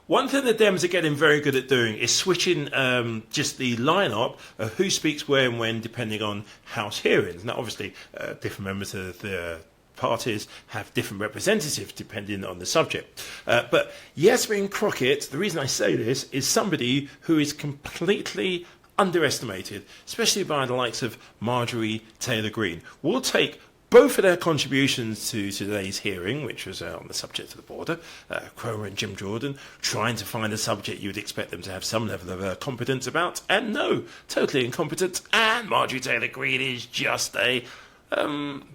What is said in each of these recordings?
One thing the Dems are getting very good at doing is switching just the line-up of who speaks where and when, depending on House hearings. Now, obviously, different members of the parties have different representatives depending on the subject. But Jasmine Crockett, the reason I say this, is somebody who is completely underestimated, especially by the likes of Marjorie Taylor Greene. We'll take both of their contributions to today's hearing, which was on the subject of the border, Cromer and Jim Jordan, trying to find a subject you would expect them to have some level of competence about, and no, totally incompetent, and Marjorie Taylor Greene is just a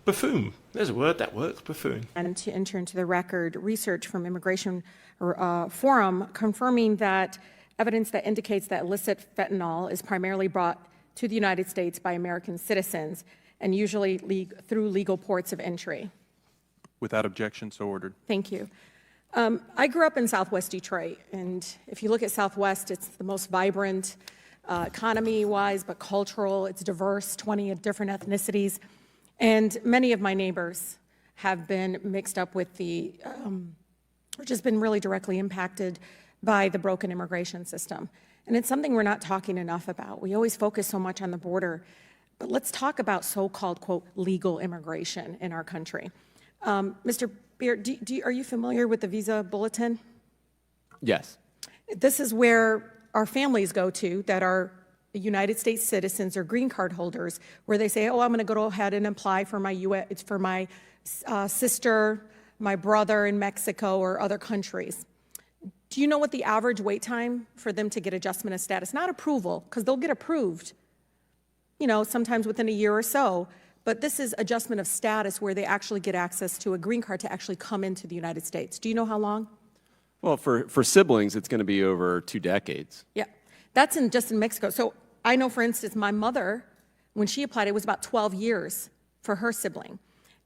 buffoon. There's a word that works, buffoon. And to enter into the record, research from Immigration Forum confirming that evidence that indicates that illicit fentanyl is primarily brought to the United States by American citizens and usually through legal ports of entry. Without objection, so ordered. Thank you. I grew up in Southwest Detroit, and if you look at Southwest, it's the most vibrant economy-wise, but cultural. It's diverse, 20 different ethnicities. And many of my neighbors have been mixed up with the, or just been really directly impacted by the broken immigration system. And it's something we're not talking enough about. We always focus so much on the border, but let's talk about so-called, quote, legal immigration in our country. Mr. Beard, are you familiar with the Visa Bulletin? Yes. This is where our families go to that are United States citizens or green card holders, where they say, oh, I'm going to go ahead and apply for my US, for my sister, my brother in Mexico or other countries. Do you know what the average wait time for them to get adjustment of status? Not approval, because they'll get approved, you know, sometimes within a year or so, but this is adjustment of status where they actually get access to a green card to actually come into the United States. Do you know how long? Well, for siblings, it's going to be over 2 decades. Yeah, that's just in Mexico. So I know, for instance, my mother, when she applied, it was about 12 years for her sibling.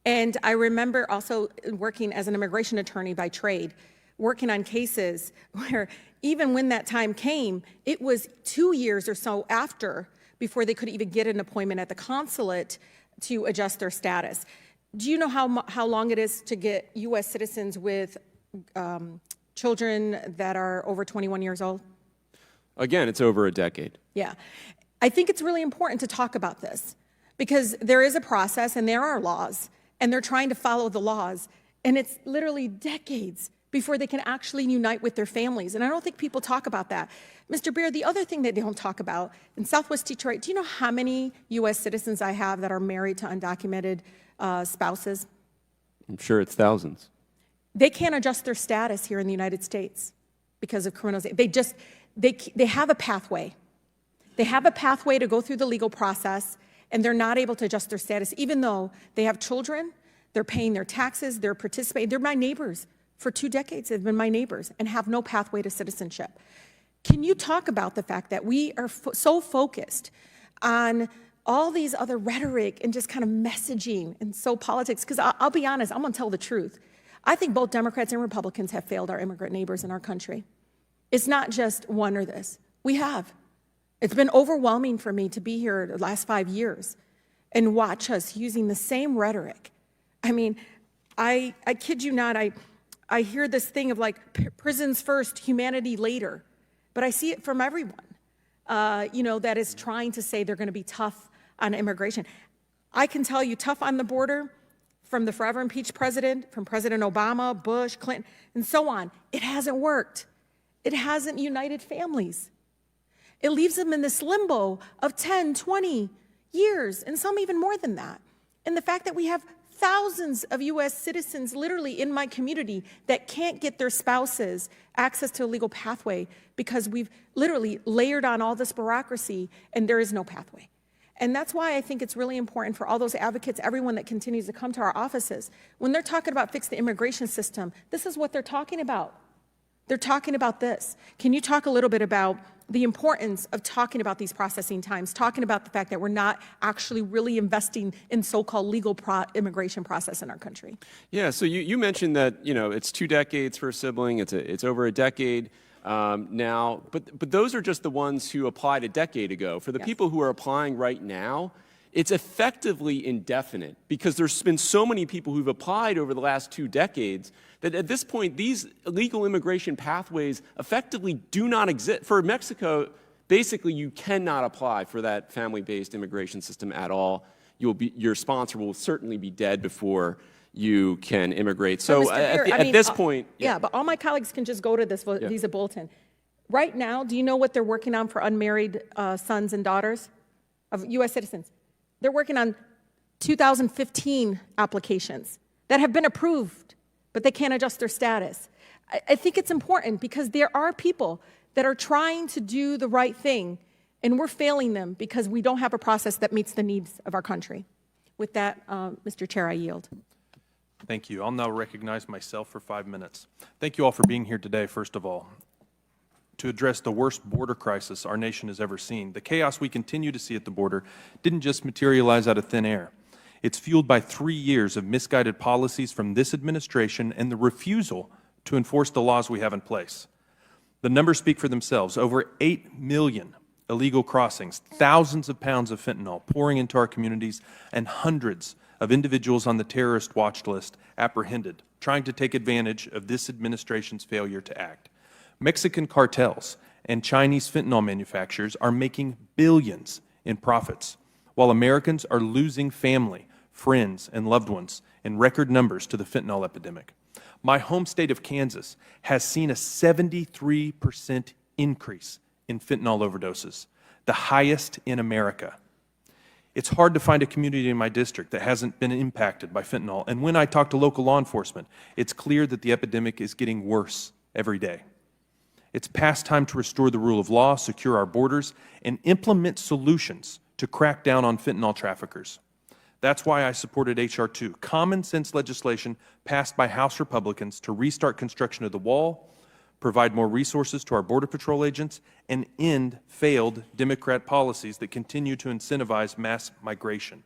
And I remember also working as an immigration attorney by trade, working on cases where even when that time came, it was 2 years or so after before they could even get an appointment at the consulate to adjust their status. Do you know how long it is to get U.S. citizens with children that are over 21 years old? Again, it's over a decade. Yeah. I think it's really important to talk about this because there is a process and there are laws and they're trying to follow the laws, and it's literally decades before they can actually unite with their families. And I don't think people talk about that. Mr. Beard, the other thing that they don't talk about, in Southwest Detroit, do you know how many U.S. citizens I have that are married to undocumented spouses? I'm sure it's thousands. They can't adjust their status here in the United States because of criminalization. They have a pathway. They have a pathway to go through the legal process, and they're not able to adjust their status, even though they have children, they're paying their taxes, they're participating. They're my neighbors. For 2 decades, they've been my neighbors and have no pathway to citizenship. Can you talk about the fact that we are so focused on all these other rhetoric and just kind of messaging and so politics? Because I'll be honest, I'm going to tell the truth. I think both Democrats and Republicans have failed our immigrant neighbors in our country. It's not just one or this. We have. It's been overwhelming for me to be here the last 5 years and watch us using the same rhetoric. I mean, I kid you not, I hear this thing of like prisons first, humanity later, but I see it from everyone, you know, that is trying to say they're going to be tough on immigration. I can tell you tough on the border from the forever impeached president, from President Obama, Bush, Clinton, and so on. It hasn't worked. It hasn't united families. It leaves them in this limbo of 10, 20 years, and some even more than that. And the fact that we have thousands of U.S. citizens literally in my community that can't get their spouses access to a legal pathway because we've literally layered on all this bureaucracy and there is no pathway. And that's why I think it's really important for all those advocates, everyone that continues to come to our offices, when they're talking about fix the immigration system, this is what they're talking about. They're talking about this. Can you talk a little bit about the importance of talking about these processing times, talking about the fact that we're not actually really investing in so-called legal immigration process in our country? Yeah, so you mentioned that, you know, it's 2 decades for a sibling, it's over a decade now, but those are just the ones who applied a decade ago. For the people who are applying right now, it's effectively indefinite because there's been so many people who've applied over the last 2 decades that at this point, these legal immigration pathways effectively do not exist. For Mexico, basically, you cannot apply for that family-based immigration system at all. Your sponsor will certainly be dead before you can immigrate. So at this point... Yeah, but all my colleagues can just go to this visa bulletin. Right now, do you know what they're working on for unmarried sons and daughters of U.S. citizens? They're working on 2015 applications that have been approved, but they can't adjust their status. I think it's important because there are people that are trying to do the right thing, and we're failing them because we don't have a process that meets the needs of our country. With that, Mr. Chair, I yield. Thank you. I'll now recognize myself for 5 minutes. Thank you all for being here today, first of all, to address the worst border crisis our nation has ever seen. The chaos we continue to see at the border didn't just materialize out of thin air. It's fueled by 3 years of misguided policies from this administration and the refusal to enforce the laws we have in place. The numbers speak for themselves. Over 8 million illegal crossings, thousands of pounds of fentanyl pouring into our communities, and hundreds of individuals on the terrorist watch list apprehended, trying to take advantage of this administration's failure to act. Mexican cartels and Chinese fentanyl manufacturers are making billions in profits, while Americans are losing family, friends, and loved ones in record numbers to the fentanyl epidemic. My home state of Kansas has seen a 73% increase in fentanyl overdoses, the highest in America. It's hard to find a community in my district that hasn't been impacted by fentanyl, and when I talk to local law enforcement, it's clear that the epidemic is getting worse every day. It's past time to restore the rule of law, secure our borders, and implement solutions to crack down on fentanyl traffickers. That's why I supported H.R. 2, common sense legislation passed by House Republicans to restart construction of the wall, provide more resources to our Border Patrol agents, and end failed Democrat policies that continue to incentivize mass migration.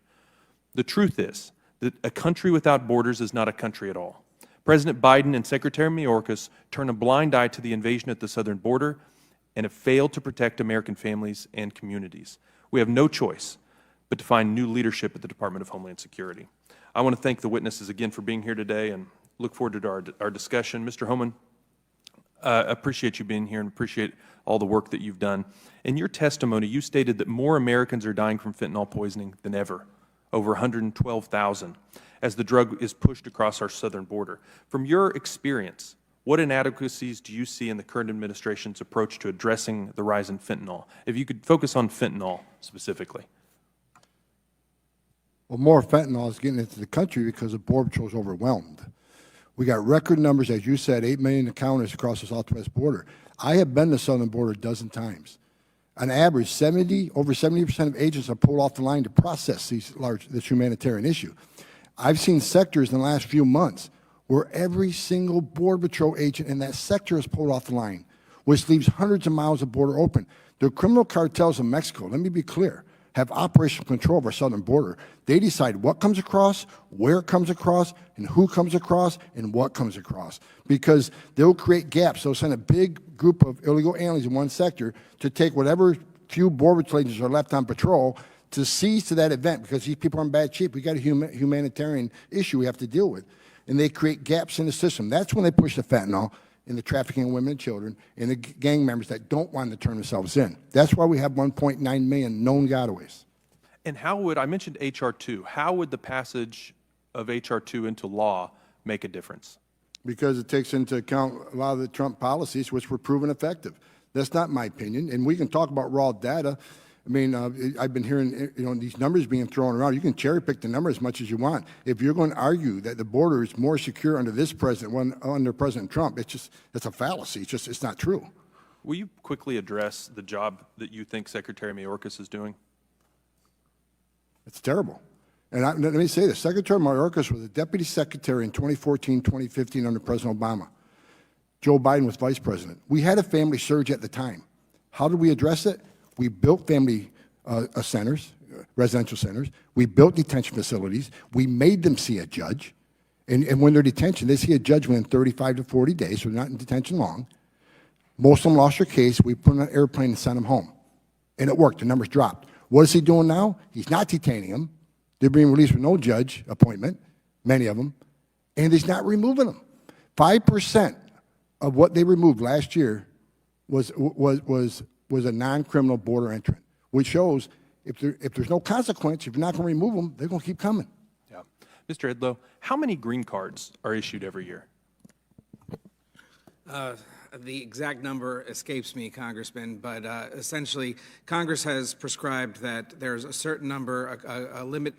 The truth is that a country without borders is not a country at all. President Biden and Secretary Mayorkas turn a blind eye to the invasion at the southern border and have failed to protect American families and communities. We have no choice but to find new leadership at the Department of Homeland Security. I want to thank the witnesses again for being here today and look forward to our discussion. Mr. Homan, appreciate you being here and appreciate all the work that you've done. In your testimony, you stated that more Americans are dying from fentanyl poisoning than ever, over 112,000, as the drug is pushed across our southern border. From your experience, what inadequacies do you see in the current administration's approach to addressing the rise in fentanyl? If you could focus on fentanyl specifically. Well, more fentanyl is getting into the country because the Border Patrol is overwhelmed. We got record numbers, as you said, 8 million encounters across the southwest border. I have been to the southern border a dozen times. On average, over 70% of agents are pulled off the line to process this humanitarian issue. I've seen sectors in the last few months where every single Border Patrol agent in that sector is pulled off the line, which leaves hundreds of miles of border open. The criminal cartels in Mexico, let me be clear, have operational control of our southern border. They decide what comes across, where it comes across, and who comes across, and what comes across. Because they'll create gaps. They'll send a big group of illegal aliens in one sector to take whatever few Border Patrol agents are left on patrol to seize to that event, because these people are in bad shape. We got a humanitarian issue we have to deal with. And they create gaps in the system. That's when they push the fentanyl and the trafficking of women and children and the gang members that don't want to turn themselves in. That's why we have 1.9 million known gotaways. And how would, I mentioned H.R. 2, how would the passage of H.R. 2 into law make a difference? Because it takes into account a lot of the Trump policies, which were proven effective. That's not my opinion. And we can talk about raw data. I mean, I've been hearing these numbers being thrown around. You can cherry pick the number as much as you want. If you're going to argue that the border is more secure under this president than under President Trump, it's a fallacy. It's not true. Will you quickly address the job that you think Secretary Mayorkas is doing? It's terrible. And let me say this. Secretary Mayorkas was a deputy secretary in 2014, 2015 under President Obama. Joe Biden was vice president. We had a family surge at the time. How did we address it? We built family centers, residential centers. We built detention facilities. We made them see a judge. And when they're detention, they see a judge within 35 to 40 days, so they're not in detention long. Most of them lost their case. We put them on an airplane and sent them home. And it worked. The numbers dropped. What is he doing now? He's not detaining them. They're being released with no judge appointment, many of them, and he's not removing them. 5% of what they removed last year was a non-criminal border entrant, which shows if there's no consequence, if you're not going to remove them, they're going to keep coming. Yeah. Mr. Edlow, how many green cards are issued every year? The exact number escapes me, Congressman, but essentially, Congress has prescribed that there's a certain number, a limit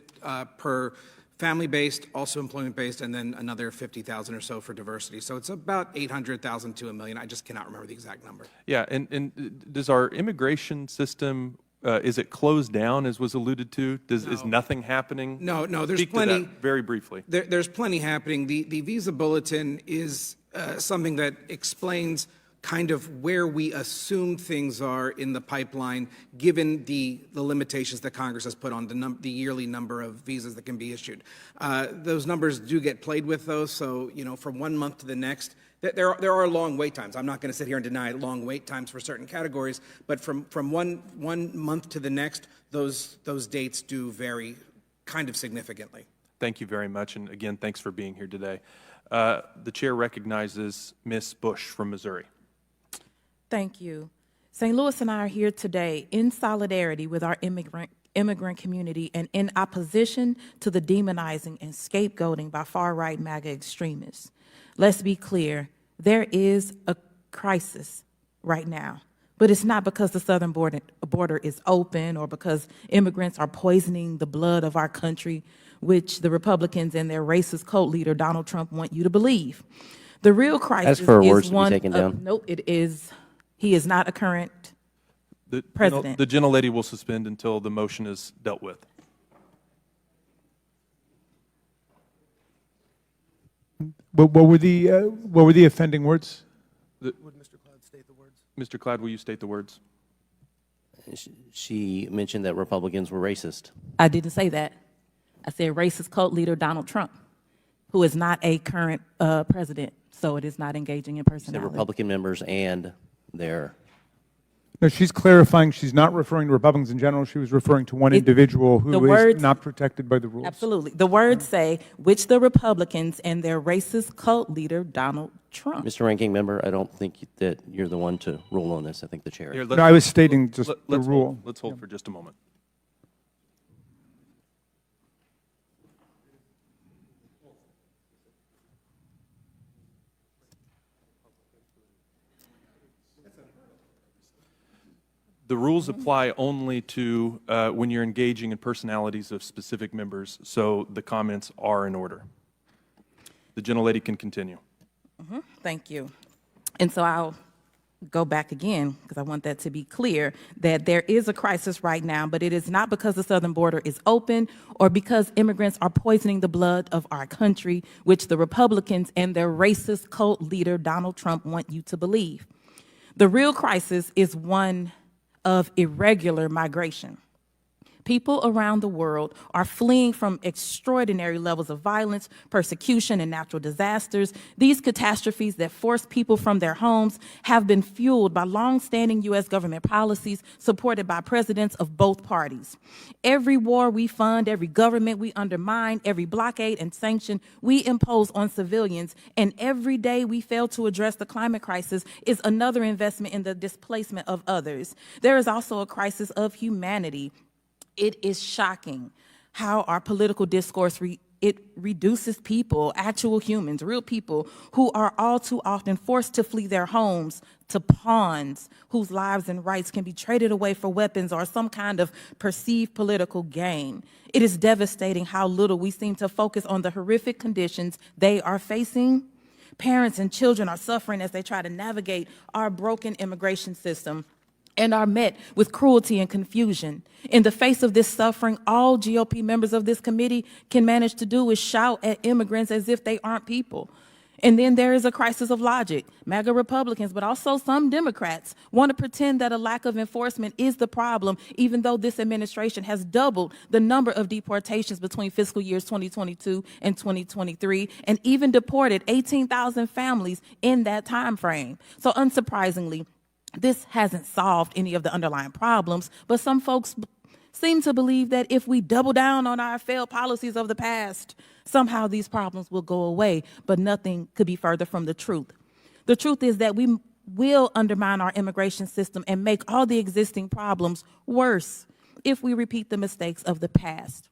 per family-based, also employment-based, and then another 50,000 or so for diversity. So it's about 800,000 to 1 million. I just cannot remember the exact number. Yeah, and does our immigration system, is it closed down, as was alluded to? Is nothing happening? No, there's Speak plenty. to that very briefly. There's plenty happening. The visa bulletin is something that explains kind of where we assume things are in the pipeline, given the limitations that Congress has put on the yearly number of visas that can be issued. Those numbers do get played with, though, so, from 1 month to the next, there are long wait times. I'm not going to sit here and deny long wait times for certain categories, but from one month to the next, those dates do vary kind of significantly. Thank you very much, and again, thanks for being here today. The chair recognizes Ms. Bush from Missouri. Thank you. St. Louis and I are here today in solidarity with our immigrant community and in opposition to the demonizing and scapegoating by far-right MAGA extremists. Let's be clear, there is a crisis right now, but it's not because the southern border is open or because immigrants are poisoning the blood of our country, which the Republicans and their racist cult leader, Donald Trump, want you to believe. The real crisis is one of, nope, it is, he is not a current president. The gentlelady will suspend until the motion is dealt with. What were the offending words? Would Mr. Cloud state the words? Mr. Cloud, will you state the words? She mentioned that Republicans were racist. I didn't say that. I said racist cult leader Donald Trump, who is not a current president, so it is not engaging in personality. The Republican members and their... No, she's clarifying she's not referring to Republicans in general. She was referring to one individual who is not protected by the rules. Absolutely. The words say, which the Republicans and their racist cult leader, Donald Trump. Mr. Ranking Member, I don't think that you're the one to rule on this. I think the chair. Here, No, I was stating just the rule. Let's hold for just a moment. The rules apply only to when you're engaging in personalities of specific members, so the comments are in order. The gentlelady can continue. Thank you. And so I'll go back again, because I want that to be clear, that there is a crisis right now, but it is not because the southern border is open or because immigrants are poisoning the blood of our country, which the Republicans and their racist cult leader, Donald Trump, want you to believe. The real crisis is one of irregular migration. People around the world are fleeing from extraordinary levels of violence, persecution, and natural disasters. These catastrophes that force people from their homes have been fueled by long-standing U.S. government policies supported by presidents of both parties. Every war we fund, every government we undermine, every blockade and sanction we impose on civilians, and every day we fail to address the climate crisis is another investment in the displacement of others. There is also a crisis of humanity. It is shocking how our political discourse reduces people, actual humans, real people, who are all too often forced to flee their homes to pawns whose lives and rights can be traded away for weapons or some kind of perceived political gain. It is devastating how little we seem to focus on the horrific conditions they are facing. Parents and children are suffering as they try to navigate our broken immigration system and are met with cruelty and confusion. In the face of this suffering, all GOP members of this committee can manage to do is shout at immigrants as if they aren't people. And then there is a crisis of logic. MAGA Republicans, but also some Democrats, want to pretend that a lack of enforcement is the problem, even though this administration has doubled the number of deportations between fiscal years 2022 and 2023, and even deported 18,000 families in that time frame. So unsurprisingly, this hasn't solved any of the underlying problems, but some folks seem to believe that if we double down on our failed policies of the past, somehow these problems will go away, but nothing could be further from the truth. The truth is that we will undermine our immigration system and make all the existing problems worse if we repeat the mistakes of the past.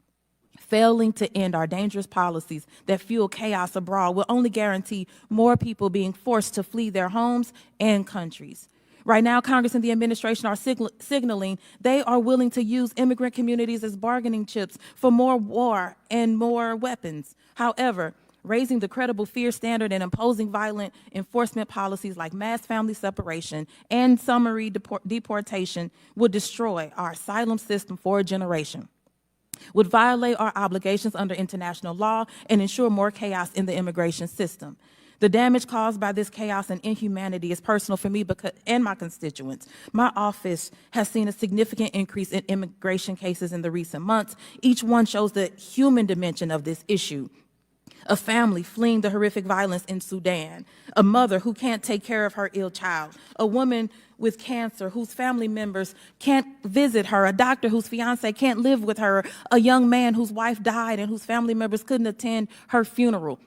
Failing to end our dangerous policies that fuel chaos abroad will only guarantee more people being forced to flee their homes and countries. Right now, Congress and the administration are signaling they are willing to use immigrant communities as bargaining chips for more war and more weapons. However, raising the credible fear standard and imposing violent enforcement policies like mass family separation and summary deportation would destroy our asylum system for a generation, would violate our obligations under international law, and ensure more chaos in the immigration system. The damage caused by this chaos and inhumanity is personal for me and my constituents. My office has seen a significant increase in immigration cases in the recent months. Each one shows the human dimension of this issue. A family fleeing the horrific violence in Sudan, a mother who can't take care of her ill child, a woman with cancer whose family members can't visit her, a doctor whose fiance can't live with her, a young man whose wife died and whose family members couldn't attend her funeral.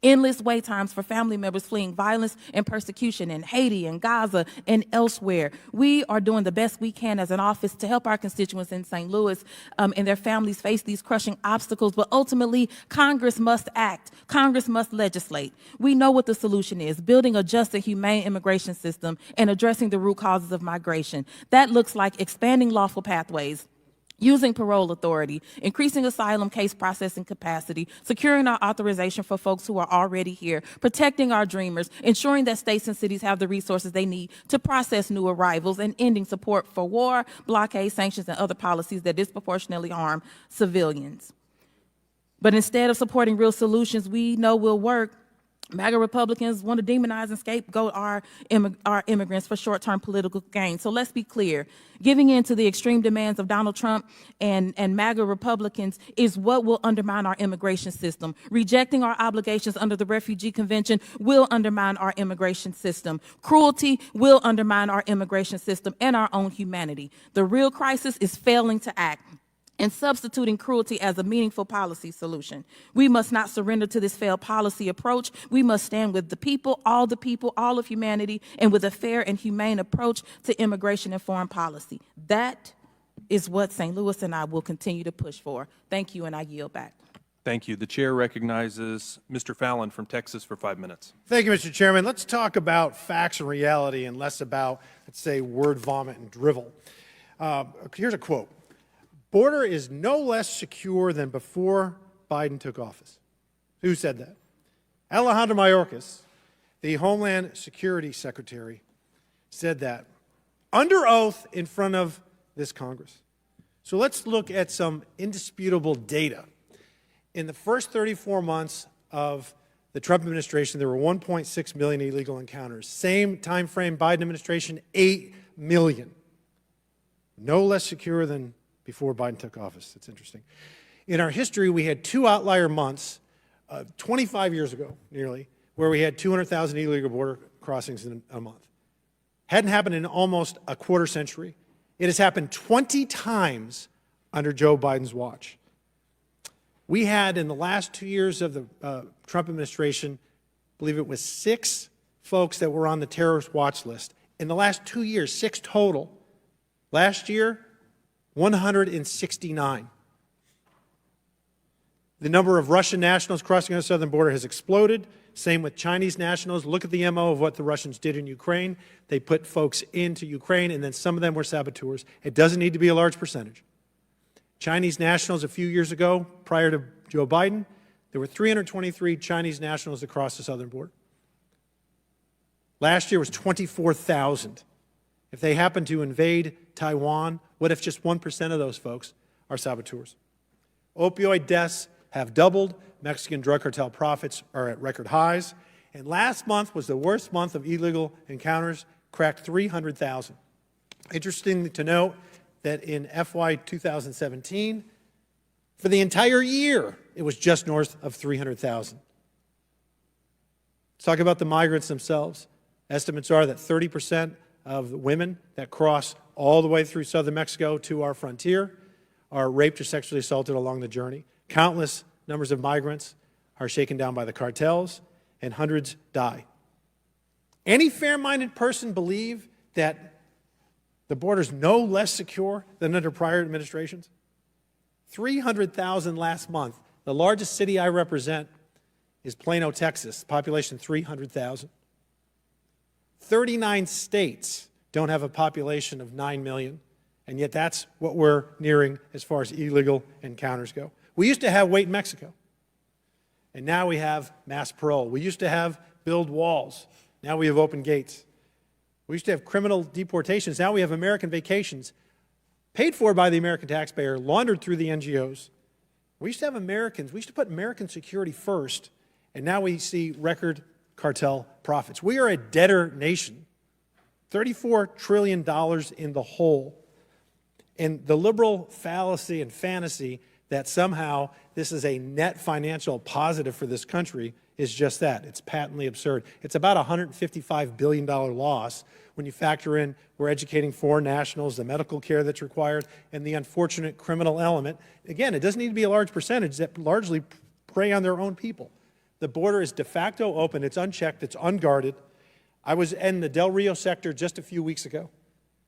Endless wait times for family members fleeing violence and persecution in Haiti and Gaza and elsewhere. We are doing the best we can as an office to help our constituents in St. Louis and their families face these crushing obstacles, but ultimately Congress must act. Congress must legislate. We know what the solution is: building a just and humane immigration system and addressing the root causes of migration. That looks like expanding lawful pathways, using parole authority, increasing asylum case processing capacity, securing our authorization for folks who are already here, protecting our dreamers, ensuring that states and cities have the resources they need to process new arrivals, and ending support for war, blockade, sanctions, and other policies that disproportionately harm civilians. But instead of supporting real solutions we know will work, MAGA Republicans want to demonize and scapegoat our immigrants for short-term political gain. So let's be clear. Giving in to the extreme demands of Donald Trump and MAGA Republicans is what will undermine our immigration system. Rejecting our obligations under the Refugee Convention will undermine our immigration system. Cruelty will undermine our immigration system and our own humanity. The real crisis is failing to act and substituting cruelty as a meaningful policy solution. We must not surrender to this failed policy approach. We must stand with the people, all of humanity, and with a fair and humane approach to immigration and foreign policy. That is what St. Louis and I will continue to push for. Thank you, and I yield back. Thank you. The chair recognizes Mr. Fallon from Texas for 5 minutes. Thank you, Mr. Chairman. Let's talk about facts and reality and less about, let's say, word vomit and drivel. Here's a quote. "Border is no less secure than before Biden took office." Who said that? Alejandro Mayorkas, the Homeland Security Secretary, said that under oath in front of this Congress. So let's look at some indisputable data. In the first 34 months of the Trump administration, there were 1.6 million illegal encounters. Same time frame, Biden administration, 8 million. No less secure than before Biden took office. That's interesting. In our history, we had two outlier months, 25 years ago, nearly, where we had 200,000 illegal border crossings in a month. Hadn't happened in almost a quarter century. It has happened 20 times under Joe Biden's watch. We had, in the last 2 years of the Trump administration, I believe it was 6 folks that were on the terrorist watch list. In the last 2 years, 6 total. Last year, 169. The number of Russian nationals crossing our southern border has exploded. Same with Chinese nationals. Look at the MO of what the Russians did in Ukraine. They put folks into Ukraine, and then some of them were saboteurs. It doesn't need to be a large percentage. Chinese nationals a few years ago, prior to Joe Biden, there were 323 Chinese nationals across the southern border. Last year was 24,000. If they happen to invade Taiwan, what if just 1% of those folks are saboteurs? Opioid deaths have doubled. Mexican drug cartel profits are at record highs. And last month was the worst month of illegal encounters, cracked 300,000. Interesting to note that in FY 2017, for the entire year, it was just north of 300,000. Let's talk about the migrants themselves. Estimates are that 30% of the women that cross all the way through southern Mexico to our frontier are raped or sexually assaulted along the journey. Countless numbers of migrants are shaken down by the cartels, and hundreds die. Any fair-minded person believe that the border is no less secure than under prior administrations? 300,000 last month. The largest city I represent is Plano, Texas, population 300,000. 39 states don't have a population of 9 million, and yet that's what we're nearing as far as illegal encounters go. We used to have wait in Mexico, and now we have mass parole. We used to have build walls. Now we have open gates. We used to have criminal deportations. Now we have American vacations, paid for by the American taxpayer, laundered through the NGOs. We used to have Americans. We used to put American security first, and now we see record cartel profits. We are a debtor nation, $34 trillion in the hole. And the liberal fallacy and fantasy that somehow this is a net financial positive for this country is just that. It's patently absurd. It's about a $155 billion loss when you factor in we're educating foreign nationals, the medical care that's required, and the unfortunate criminal element. Again, it doesn't need to be a large percentage that largely prey on their own people. The border is de facto open. It's unchecked. It's unguarded. I was in the Del Rio sector just a few weeks ago.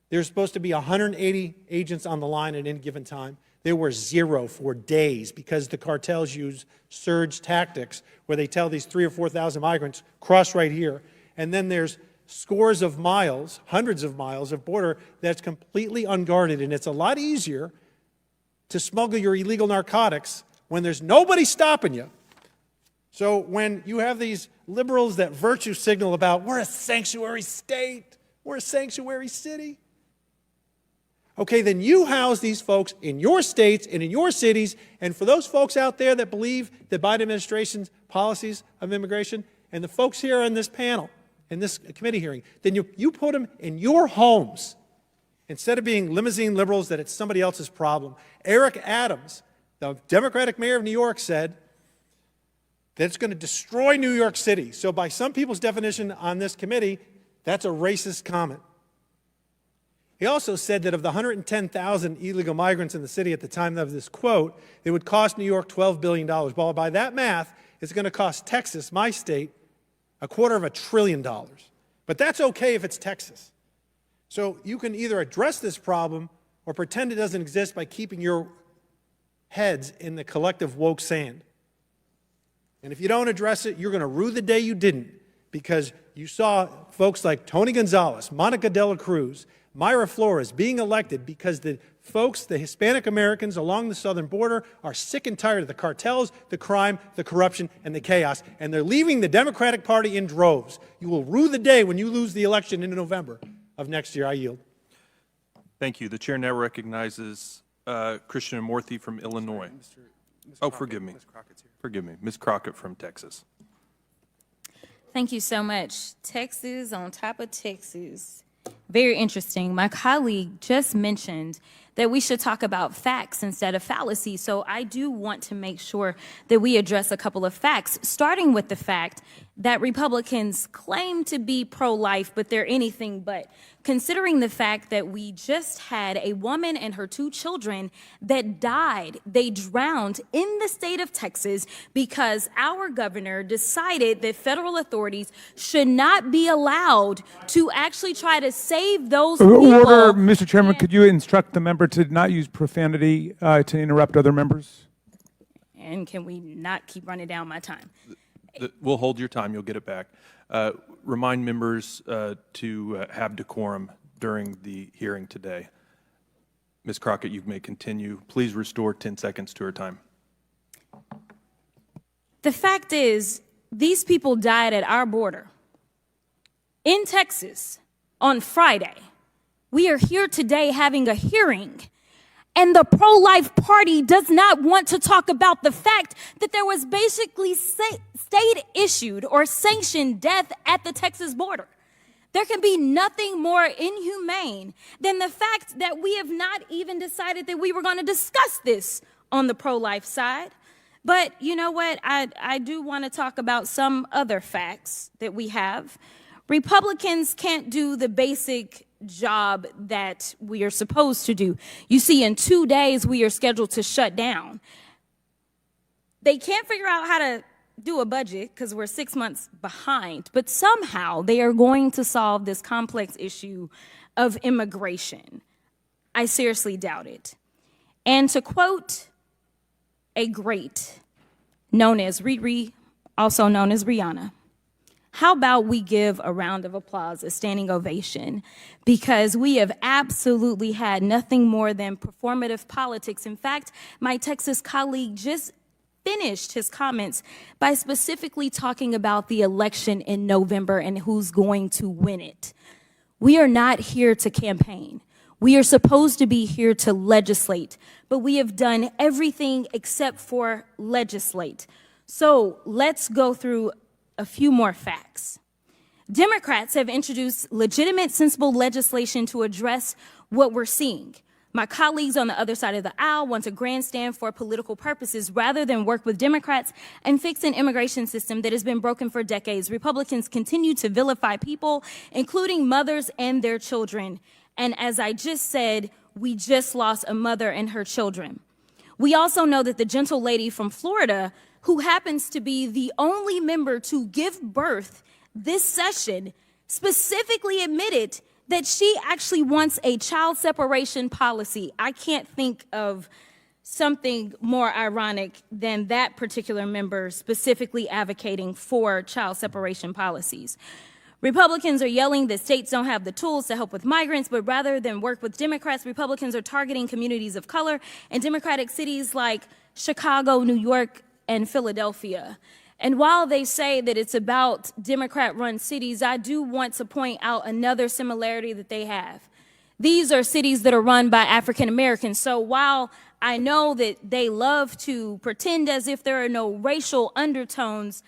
There's supposed to be 180 agents on the line at any given time. There were 0 for days because the cartels use surge tactics where they tell these 3,000 or 4,000 migrants, cross right here. And then there's scores of miles, hundreds of miles of border that's completely unguarded. And it's a lot easier to smuggle your illegal narcotics when there's nobody stopping you. So when you have these liberals that virtue signal about we're a sanctuary state, we're a sanctuary city, okay, then you house these folks in your states and in your cities, and for those folks out there that believe the Biden administration's policies of immigration, and the folks here on this panel, in this committee hearing, then you put them in your homes instead of being limousine liberals that it's somebody else's problem. Eric Adams, the Democratic mayor of New York, said that it's going to destroy New York City. So by some people's definition on this committee, that's a racist comment. He also said that of the 110,000 illegal migrants in the city at the time of this quote, it would cost New York $12 billion. Well, by that math, it's going to cost Texas, my state, $250 billion. But that's okay if it's Texas. So you can either address this problem or pretend it doesn't exist by keeping your heads in the collective woke sand. And if you don't address it, you're going to rue the day you didn't, because you saw folks like Tony Gonzalez, Monica de la Cruz, Mayra Flores being elected because the folks, the Hispanic Americans along the southern border, are sick and tired of the cartels, the crime, the corruption, and the chaos, and they're leaving the Democratic Party in droves. You will rue the day when you lose the election in November of next year. I yield. Thank you. The chair now recognizes Christian Amorthi from Illinois. Forgive me. Forgive me. Ms. Crockett from Texas. Thank you so much. Texas on top of Texas. Very interesting. My colleague just mentioned that we should talk about facts instead of fallacy. So I do want to make sure that we address a couple of facts, starting with the fact that Republicans claim to be pro-life, but they're anything but. Considering the fact that we just had a woman and her 2 children that died, they drowned in the state of Texas because our governor decided that federal authorities should not be allowed to actually try to save those people. Order, Mr. Chairman, could you instruct the member to not use profanity to interrupt other members? And can we not keep running down my time? We'll hold your time. You'll get it back. Remind members to have decorum during the hearing today. Ms. Crockett, you may continue. Please restore 10 seconds to her time. The fact is, these people died at our border in Texas on Friday. We are here today having a hearing, and the pro-life party does not want to talk about the fact that there was basically state-issued or sanctioned death at the Texas border. There can be nothing more inhumane than the fact that we have not even decided that we were going to discuss this on the pro-life side. But you know what? I do want to talk about some other facts that we have. Republicans can't do the basic job that we are supposed to do. You see, in 2 days, we are scheduled to shut down. They can't figure out how to do a budget because we're 6 months behind, but somehow they are going to solve this complex issue of immigration. I seriously doubt it. And to quote a great known as Riri, also known as Rihanna, how about we give a round of applause, a standing ovation, because we have absolutely had nothing more than performative politics. In fact, my Texas colleague just finished his comments by specifically talking about the election in November and who's going to win it. We are not here to campaign. We are supposed to be here to legislate, but we have done everything except for legislate. So let's go through a few more facts. Democrats have introduced legitimate, sensible legislation to address what we're seeing. My colleagues on the other side of the aisle want to grandstand for political purposes rather than work with Democrats and fix an immigration system that has been broken for decades. Republicans continue to vilify people, including mothers and their children. And as I just said, we just lost a mother and her children. We also know that the gentle lady from Florida, who happens to be the only member to give birth this session, specifically admitted that she actually wants a child separation policy. I can't think of something more ironic than that particular member specifically advocating for child separation policies. Republicans are yelling that states don't have the tools to help with migrants, but rather than work with Democrats, Republicans are targeting communities of color in Democratic cities like Chicago, New York, and Philadelphia. And while they say that it's about Democrat-run cities, I do want to point out another similarity that they have. These are cities that are run by African Americans. So while I know that they love to pretend as if there are no racial undertones,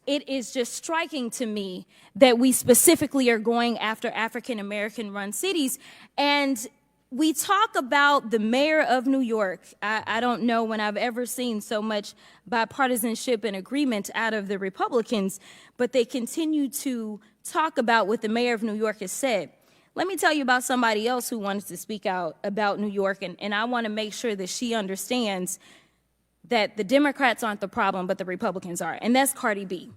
it is just striking to me that we specifically are going after African American run cities. And we talk about the mayor of New York. I don't know when I've ever seen so much bipartisanship and agreement out of the Republicans, but they continue to talk about what the mayor of New York has said. Let me tell you about somebody else who wanted to speak out about New York, and I want to make sure that she understands that the Democrats aren't the problem, but the Republicans are, and that's Cardi B.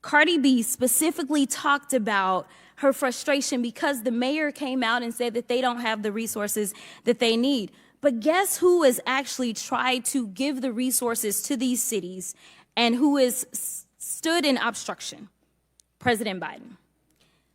Cardi B specifically talked about her frustration because the mayor came out and said that they don't have the resources that they need. But guess who has actually tried to give the resources to these cities and who has stood in obstruction? President Biden.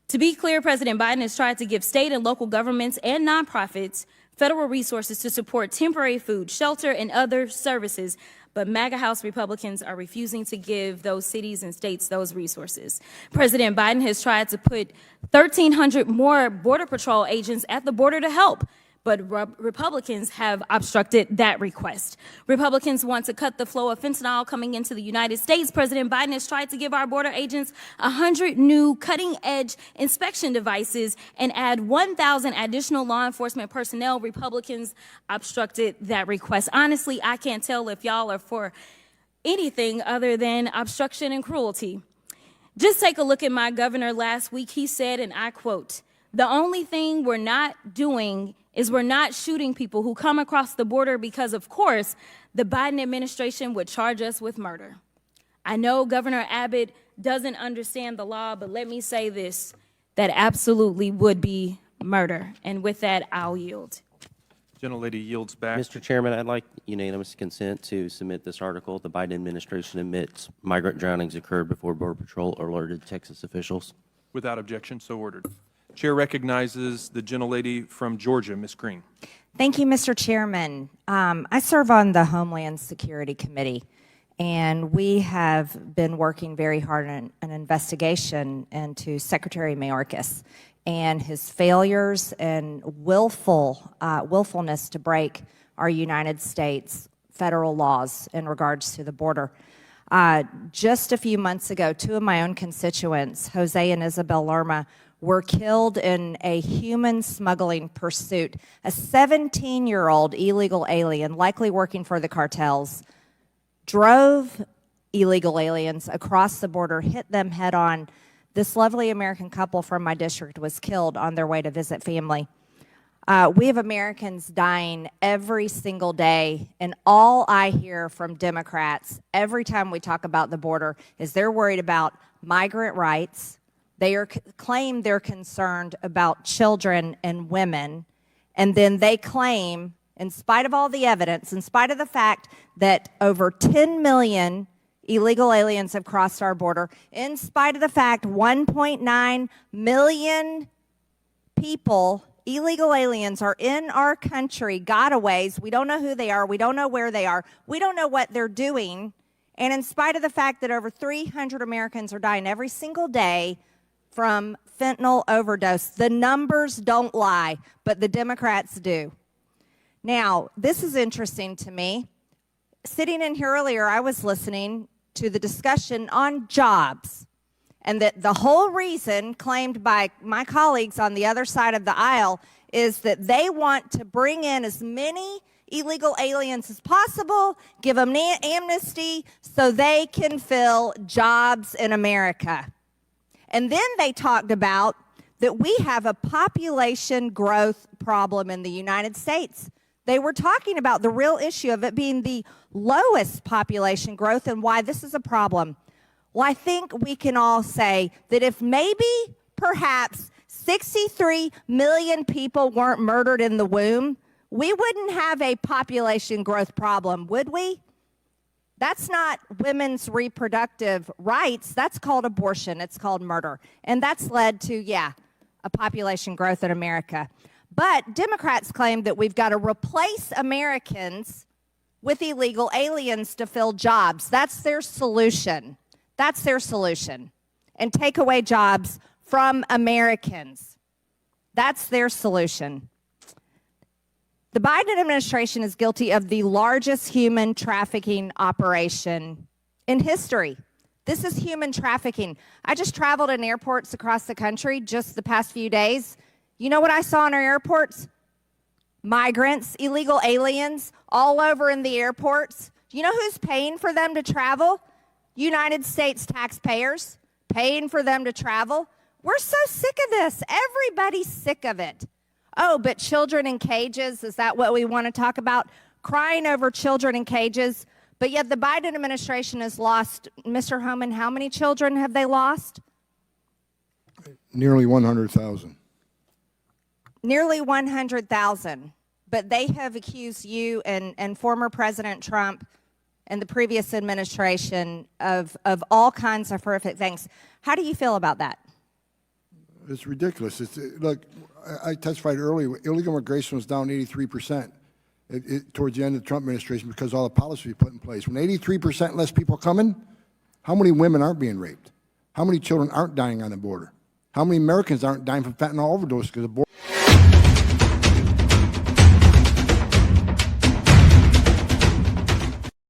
To be clear, President Biden has tried to give state and local governments and nonprofits federal resources to support temporary food, shelter, and other services, but MAGA House Republicans are refusing to give those cities and states those resources. President Biden has tried to put 1,300 more Border Patrol agents at the border to help, but Republicans have obstructed that request. Republicans want to cut the flow of fentanyl coming into the United States. President Biden has tried to give our border agents 100 new cutting-edge inspection devices and add 1,000 additional law enforcement personnel. Republicans obstructed that request. Honestly, I can't tell if y'all are for anything other than obstruction and cruelty. Just take a look at my governor last week. He said, and I quote, "The only thing we're not doing is we're not shooting people who come across the border because, of course, the Biden administration would charge us with murder." I know Governor Abbott doesn't understand the law, but let me say this, that absolutely would be murder. And with that, I'll yield. Gentlelady yields back. Mr. Chairman, I'd like unanimous consent to submit this article. The Biden administration admits migrant drownings occurred before Border Patrol alerted Texas officials. Without objection, so ordered. Chair recognizes the gentlelady from Georgia, Ms. Green. Thank you, Mr. Chairman. I serve on the Homeland Security Committee, and we have been working very hard on an investigation into Secretary Mayorkas and his failures and willfulness to break our United States federal laws in regards to the border. Just a few months ago, two of my own constituents, Jose and Isabel Lerma, were killed in a human smuggling pursuit. A 17-year-old illegal alien, likely working for the cartels, drove illegal aliens across the border, hit them head on. This lovely American couple from my district was killed on their way to visit family. We have Americans dying every single day, and all I hear from Democrats every time we talk about the border is they're worried about migrant rights. They claim they're concerned about children and women, and then they claim, in spite of all the evidence, in spite of the fact that over 10 million illegal aliens have crossed our border, in spite of the fact 1.9 million people, illegal aliens, are in our country, gotaways. We don't know who they are. We don't know where they are. We don't know what they're doing. And in spite of the fact that over 300 Americans are dying every single day from fentanyl overdose, the numbers don't lie, but the Democrats do. Now, this is interesting to me. Sitting in here earlier, I was listening to the discussion on jobs, and that the whole reason claimed by my colleagues on the other side of the aisle is that they want to bring in as many illegal aliens as possible, give them amnesty so they can fill jobs in America. And then they talked about that we have a population growth problem in the United States. They were talking about the real issue of it being the lowest population growth and why this is a problem. Well, I think we can all say that if maybe, perhaps, 63 million people weren't murdered in the womb, we wouldn't have a population growth problem, would we? That's not women's reproductive rights. That's called abortion. It's called murder. And that's led to, yeah, a population growth in America. But Democrats claim that we've got to replace Americans with illegal aliens to fill jobs. That's their solution. That's their solution. And take away jobs from Americans. That's their solution. The Biden administration is guilty of the largest human trafficking operation in history. This is human trafficking. I just traveled in airports across the country just the past few days. You know what I saw in our airports? Migrants, illegal aliens, all over in the airports. You know who's paying for them to travel? United States taxpayers paying for them to travel. We're so sick of this. Everybody's sick of it. Oh, but children in cages, is that what we want to talk about? Crying over children in cages. But yet the Biden administration has lost, Mr. Homan, how many children have they lost? Nearly 100,000. Nearly 100,000. But they have accused you and former President Trump and the previous administration of all kinds of horrific things. How do you feel about that? It's ridiculous. Look, I testified earlier, illegal immigration was down 83% towards the end of the Trump administration because all the policies we put in place. When 83% less people coming, how many women aren't being raped? How many children aren't dying on the border? How many Americans aren't dying from fentanyl overdose because the border